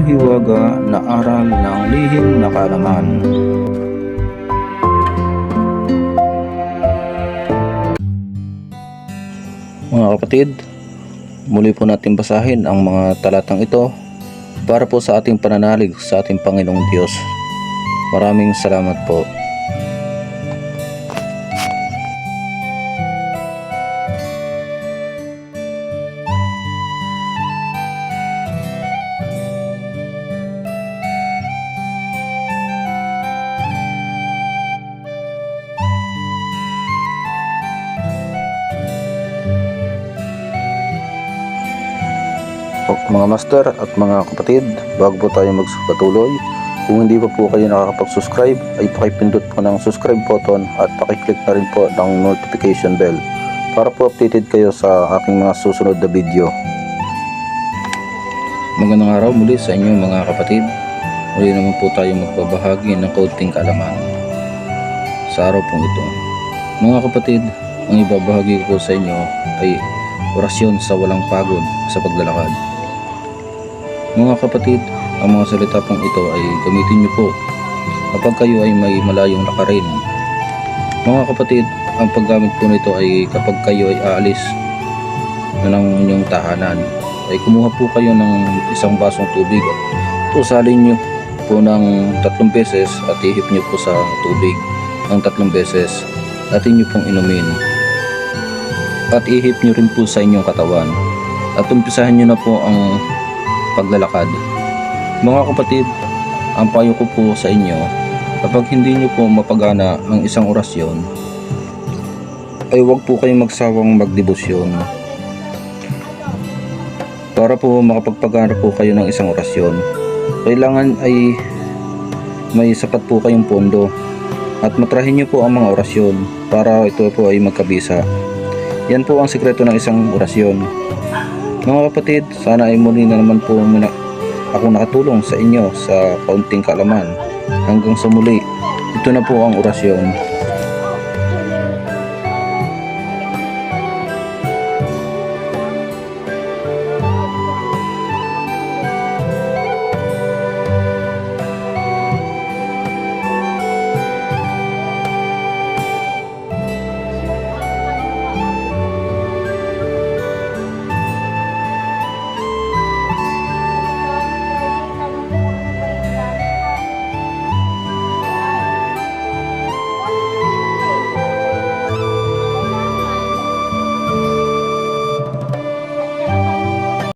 Walang hiwaga na aral ng lihim na kaalaman. Mga kapatid, muli po natin basahin ang mga talatang ito para po sa ating pananalig sa ating Panginoong Diyos. Maraming salamat po. Mga master at mga kapatid, bago po tayo magpatuloy, kung hindi pa po kayo nakakapag-subscribe ay pakipindot po ng subscribe button at pakiclick na rin po ng notification bell para po updated kayo sa aking mga susunod na video. Magandang araw muli sa inyo mga kapatid. Muli naman po tayo magbabahagi ng kaunting kaalaman sa araw pong ito. Mga kapatid, ang ibabahagi ko sa inyo ay orasyon sa walang pagod sa paglalakad. Mga kapatid, ang mga salita pong ito ay gamitin niyo po kapag kayo ay may malayong lakarin. Mga kapatid, ang paggamit po nito ay kapag kayo ay aalis na ng inyong tahanan, ay kumuha po kayo ng isang basong tubig at tusalin niyo po ng 3 beses at ihip niyo po sa tubig ng 3 beses at inyo pong inumin. At ihip niyo rin po sa inyong katawan at umpisahan niyo na po ang paglalakad. Mga kapatid, ang payo ko po sa inyo, kapag hindi nyo po mapagana ang isang orasyon, ay huwag po kayong magsawang magdebosyon. Para po makapagpagana po kayo ng isang orasyon, kailangan ay may sapat po kayong pondo at matrahin nyo po ang mga orasyon para ito po ay magkabisa. Yan po ang sikreto ng isang orasyon. Mga kapatid, sana ay muli na naman po ako nakatulong sa inyo sa kaunting kaalaman. Hanggang sa muli, ito na po ang orasyon.